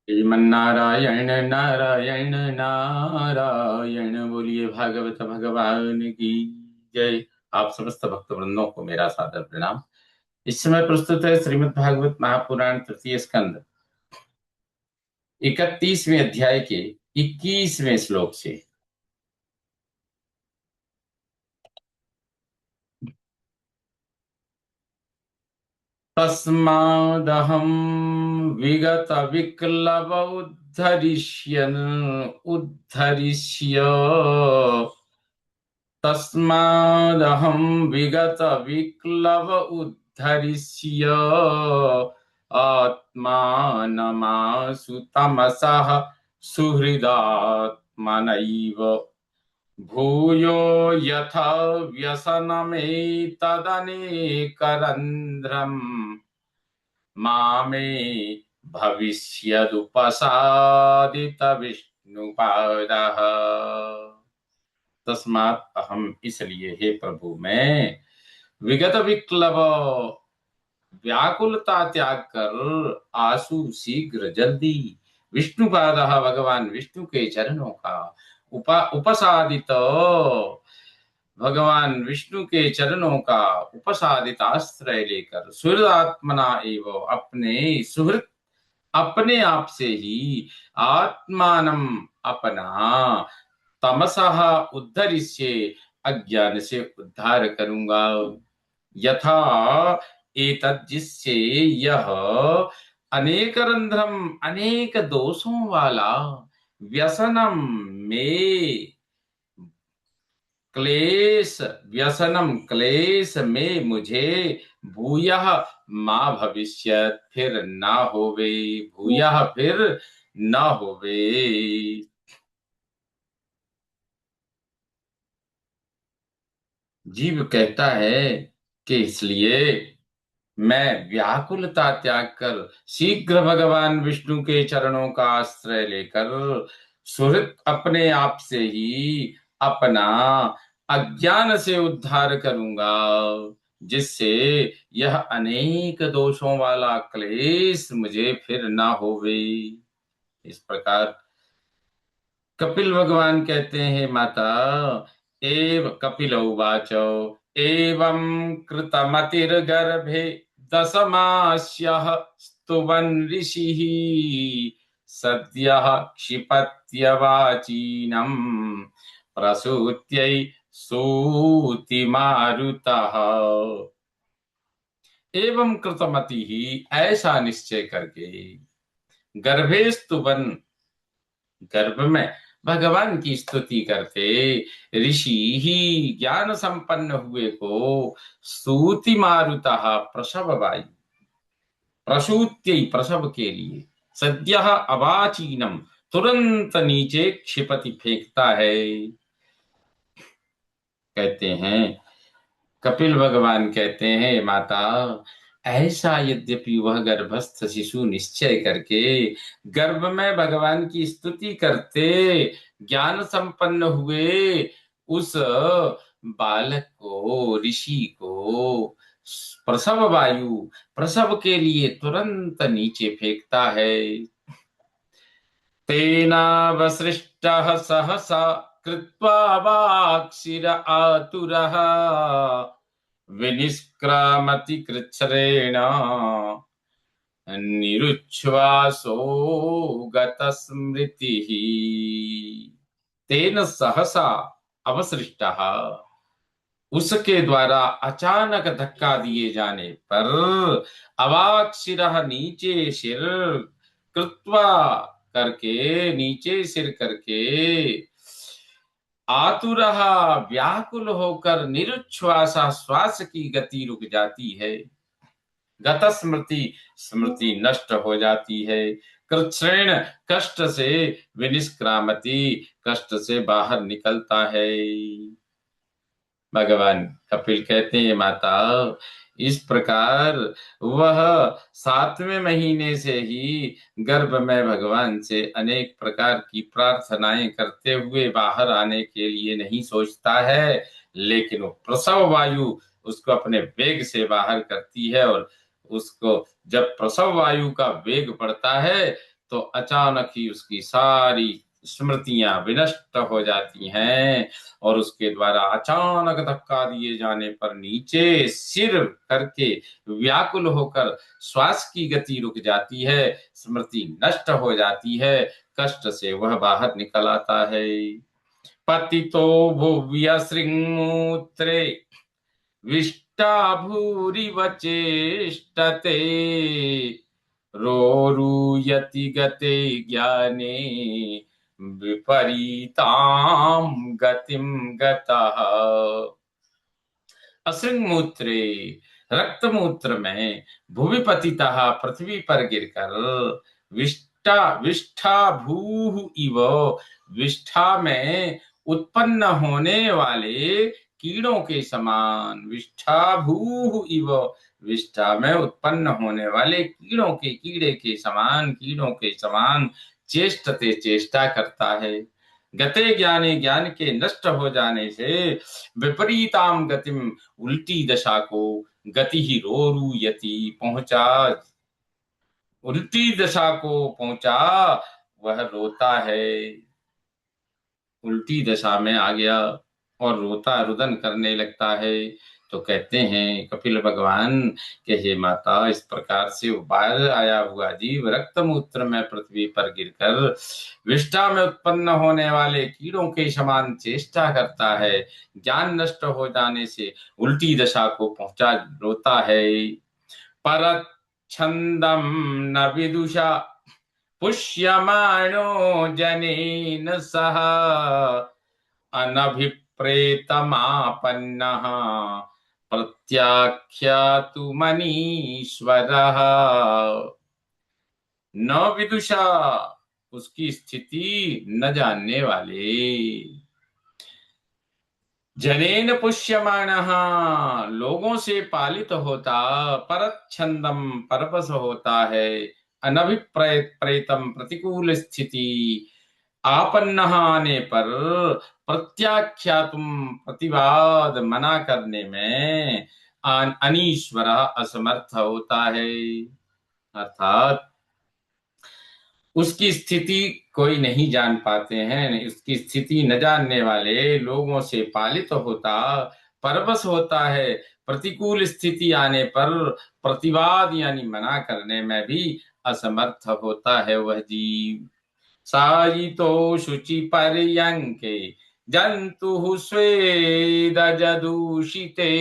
श्रीमन्नारायण नारायण नारायण। बोलिए भागवत भगवान की जय। आप समस्त भक्त वृंदों को मेरा सादर प्रणाम। इस समय प्रस्तुत है श्रीमद् भागवत महापुराण तृतीय स्कंद 31वें अध्याय के 21वें श्लोक से। तस्मादहं विगत विक्लव उद्धरिष्य तस्मादहं विगत विक्लव उद्धरिष्य आत्मानमासु तमसः सुहृदात्मनैव भूयो यथा व्यसनमेतदनेकरन्ध्रम् मामे भविष्यदुपसादित विष्णुपादः। तस्मात् अहम, इसलिए हे प्रभु मैं, विगत विक्लव, व्याकुलता त्याग कर, आंसू शीघ्र जल्दी, विष्णुपाद, भगवान विष्णु के चरणों का उपसादित, भगवान विष्णु के चरणों का उपसादित आश्रय लेकर सुहृदात्मना एवं अपने सुहृद, अपने आप से ही, आत्मानम अपना, तमसः उद्धरिष्ये अज्ञान से उद्धार करूंगा, यथा एतत् जिससे यह, अनेक रंध्रम अनेक दोषों वाला, व्यसनम में क्लेश, व्यसनम क्लेश में मुझे, भूयः माँ भविष्यत फिर ना होवे, भूयः फिर ना होवे। जीव कहता है कि इसलिए मैं व्याकुलता त्याग कर शीघ्र भगवान विष्णु के चरणों का आश्रय लेकर सुहृत अपने आप से ही अपना अज्ञान से उद्धार करूंगा, जिससे यह अनेक दोषों वाला क्लेश मुझे फिर ना होवे। इस प्रकार कपिल भगवान कहते हैं, माता एव कपिल उवाच एवं कृतमतिर्गर्भे दशमास्यः स्तुवन् ऋषिः सद्यः क्षिपत्यवाचीनम् प्रसूत्यै सूतिमारुतः। एवं कृतमति ही, ऐसा निश्चय करके, गर्भे स्तुवन, गर्भ में भगवान की स्तुति करते, ऋषि ही ज्ञान संपन्न हुए को, सूति मारुतः प्रसव वायु, प्रसूत्यै प्रसव के लिए, सद्यः अवाचीनम तुरंत नीचे क्षिपति फेंकता है। कहते हैं, कपिल भगवान कहते हैं, माता ऐसा यद्यपि वह गर्भस्थ शिशु निश्चय करके गर्भ में भगवान की स्तुति करते, ज्ञान संपन्न हुए उस बालक को, ऋषि को, प्रसव वायु, प्रसव के लिए तुरंत नीचे फेंकता है। तेनावसृष्टः सहसा कृत्वा वाक्शिर आतुरः विनिष्क्रामति कृच्छ्रेण निरुच्छ्वासो गतस्मृतिः। तेन सहसा अवसृष्टः, उसके द्वारा अचानक धक्का दिए जाने पर, अवाक शिरः नीचे सिर, कृत्वा करके नीचे सिर करके, आतुरः व्याकुल होकर, निरुच्छ्वासा श्वास की गति रुक जाती है, गत स्मृति स्मृति नष्ट हो जाती है, कृच्छ्रेण कष्ट से, विनिष्क्रामति कष्ट से बाहर निकलता है। भगवान कपिल कहते हैं, माता इस प्रकार वह 7वें महीने से ही गर्भ में भगवान से अनेक प्रकार की प्रार्थनाएं करते हुए बाहर आने के लिए नहीं सोचता है, लेकिन वो प्रसव वायु उसको अपने वेग से बाहर करती है, और उसको जब प्रसव वायु का वेग बढ़ता है तो अचानक ही उसकी सारी स्मृतियां विनष्ट हो जाती हैं और उसके द्वारा अचानक धक्का दिए जाने पर नीचे सिर करके व्याकुल होकर श्वास की गति रुक जाती है, स्मृति नष्ट हो जाती है, कष्ट से वह बाहर निकल आता है। पतितो भुव्य श्रृंगमूत्रे विष्टा भूरिव चेष्टते रोरुयति गते ज्ञाने विपरीतां गतिं गतः। अश्रिंगमूत्रे, रक्त मूत्र में भुवि पतितः, पृथ्वी पर गिरकर विष्टा विष्ठा भूः इव, विष्ठा में उत्पन्न होने वाले कीड़ों के समान, विष्ठा भूः इव, विष्ठा में उत्पन्न होने वाले कीड़ों के कीड़े के समान, कीड़ों के समान चेष्टते, चेष्टा करता है। गते ज्ञाने, ज्ञान के नष्ट हो जाने से विपरीताम गतिम, उल्टी दशा को, गति ही रोरुयति, पहुंचा, उल्टी दशा को पहुंचा, वह रोता है, उल्टी दशा में आ गया और रोता रुदन करने लगता है। तो कहते हैं कपिल भगवान कि हे माता, इस प्रकार से बाहर आया हुआ जीव रक्त मूत्र में पृथ्वी पर गिरकर विष्ठा में उत्पन्न होने वाले कीड़ों के समान चेष्टा करता है, ज्ञान नष्ट हो जाने से उल्टी दशा को पहुंचा रोता है। परच्छन्दं न विदुषा पुष्यमाणो जनेन सह अनभिप्रेतमापन्नः प्रत्याख्यातु मनीश्वरः। न विदुषा, उसकी स्थिति न जानने वाले, जनेन पुष्यमाणः, लोगों से पालित होता, परच्छन्दम, परवश होता है, अनभिप्रेतम, प्रतिकूल स्थिति, आपन्न आने पर, प्रत्याख्यातुम, प्रतिवाद मना करने में, अनीश्वर, असमर्थ होता है। अर्थात उसकी स्थिति कोई नहीं जान पाते हैं, उसकी स्थिति न जानने वाले, लोगों से पालित होता, परवश होता है, प्रतिकूल स्थिति आने पर प्रतिवाद यानी मना करने में भी असमर्थ होता है वह जीव। सायितो शुचि पर्यंके जंतु स्वेद जदूषिते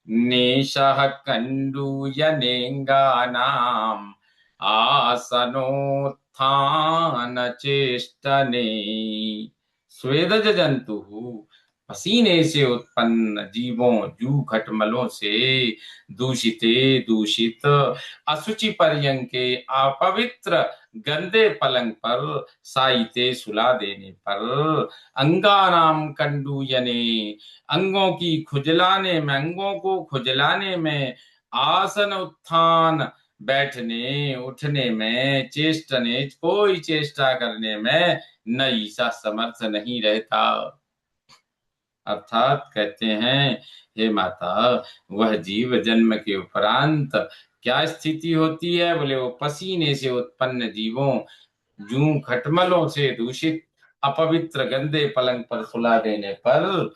नेशः कंडूयनेंगानाम आसनोत्थान चेष्टने। स्वेदज जंतु, पसीने से उत्पन्न जीवों, जू खटमलों से दूषिते, दूषित, अशुचि पर्यंके, अपवित्र गंदे पलंग पर, साइते, सुला देने पर, अंगानाम कंडूयने, अंगों की खुजलाने में, अंगों को खुजलाने में, आसन उत्थान, बैठने उठने में, चेष्टने, कोई चेष्टा करने में न ईसा समर्थ नहीं रहता। अर्थात कहते हैं हे माता, वह जीव जन्म के उपरांत क्या स्थिति होती है? बोले वो पसीने से उत्पन्न जीवों, जूं खटमलों से दूषित, अपवित्र गंदे पलंग पर सुला देने पर,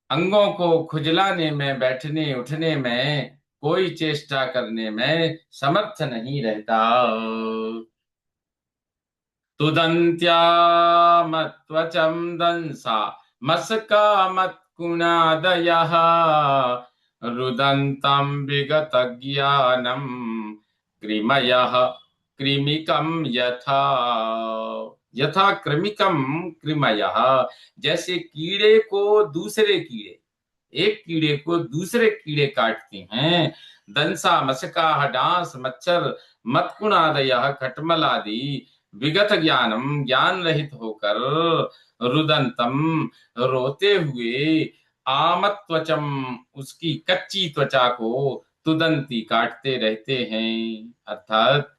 अंगों को खुजलाने में, बैठने उठने में, कोई चेष्टा करने में समर्थ नहीं रहता। तुदन्त्यामत्वचं दंसा मस्का मत्कुणादयः रुदन्तं विगतज्ञानं कृमयः कृमिकं यथा। यथा कृमिकम कृमयः, जैसे कीड़े को दूसरे कीड़े, एक कीड़े को दूसरे कीड़े काटते हैं, दंसा, मशका, डांस, मच्छर, मत्कुणादयः, खटमल आदि, विगत ज्ञानम, ज्ञान रहित होकर, रुदंतम, रोते हुए, आमत्वचम, उसकी कच्ची त्वचा को, तुदंती, काटते रहते हैं। अर्थात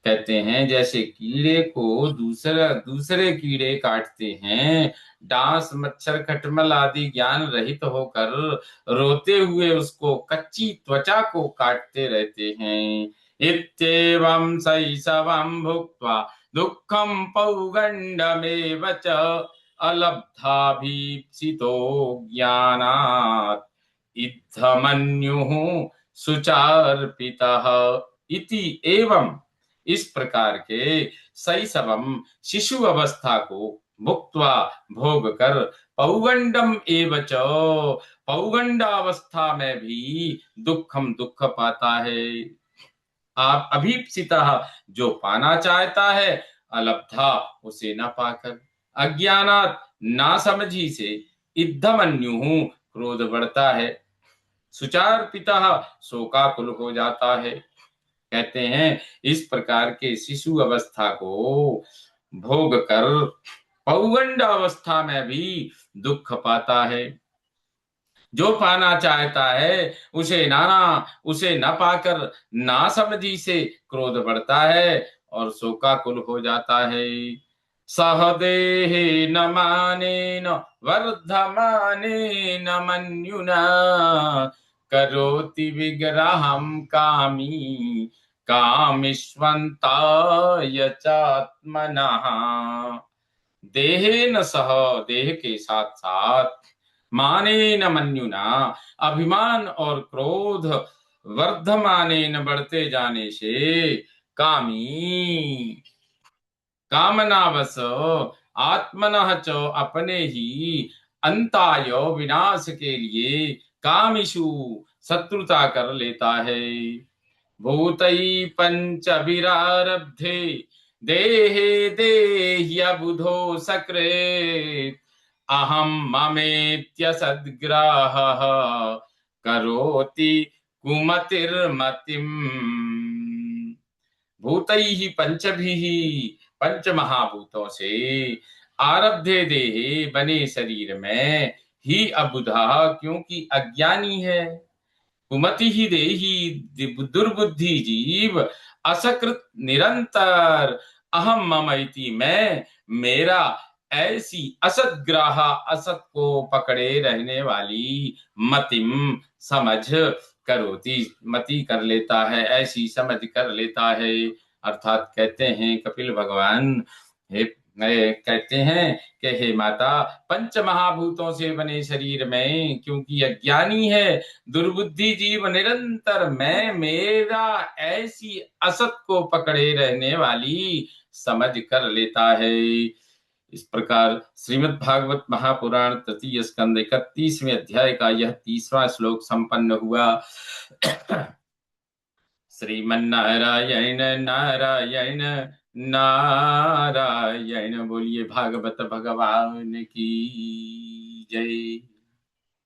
कहते हैं जैसे कीड़े को दूसरे कीड़े काटते हैं, डांस, मच्छर, खटमल आदि ज्ञान रहित होकर रोते हुए उसको, कच्ची त्वचा को काटते रहते हैं, इत्येवं शैशवं भुक्त्वा दुःखं पौगण्डमेव च अलब्धाभीप्सितो ज्ञानात् इत्थमन्युः सुचार्पितः इति। एवं इस प्रकार के शैशवम शिशु अवस्था को भुक्त्वा भोग कर पौगंडम एवच पौगंडावस्था में भी दुखम दुख पाता है। आप अभीप्सिता जो पाना चाहता है, अलब्धा उसे न पाकर, अज्ञानात ना समझी से, इद्धमन्यु क्रोध बढ़ता है, सुचार पिता शोकाकुल हो जाता है। कहते हैं इस प्रकार के शिशु अवस्था को भोग कर पौगंड अवस्था में भी दुख पाता है। जो पाना चाहता है उसे न पाकर ना समझी से क्रोध बढ़ता है और शोकाकुल हो जाता है। सहदेहे न माने न वर्धमाने न मन्युना करोति विग्रहं कामी कामिष्वन्ताय चात्मनः। देहे न सह देह के साथ साथ, माने न मन्युना अभिमान और क्रोध, वर्धमाने न बढ़ते जाने से, कामी कामनावश, आत्मनः च अपने ही, अंताय विनाश के लिए, कामिषु शत्रुता कर लेता है। भूतै पंचभिरारब्धे देहे देह्यबुधो सकृत् अहं ममेत्य सद्ग्राहः करोति कुमतिर्मतिम्। भूतैः पंचभिः पंच महाभूतों से आरब्धे देहे बने शरीर में ही अबुधा क्योंकि अज्ञानी है, कुमति ही देही दुर्बुद्धि जीव, असकृत निरंतर, अहम मम इति मैं मेरा, ऐसी असदग्राह असत को पकड़े रहने वाली, मतिम समझ, करोति मति कर लेता है, ऐसी समझ कर लेता है। अर्थात कहते हैं कपिल भगवान, हे कहते हैं कि हे माता, पंच महाभूतों से बने शरीर में क्योंकि अज्ञानी है, दुर्बुद्धि जीव निरंतर मैं मेरा ऐसी असत को पकड़े रहने वाली समझ कर लेता है। इस प्रकार श्रीमद् भागवत महापुराण तृतीय स्कंद 31वें अध्याय का यह 30वां श्लोक संपन्न हुआ। श्रीमन्नारायण नारायण नारायण। बोलिए भागवत भगवान की जय।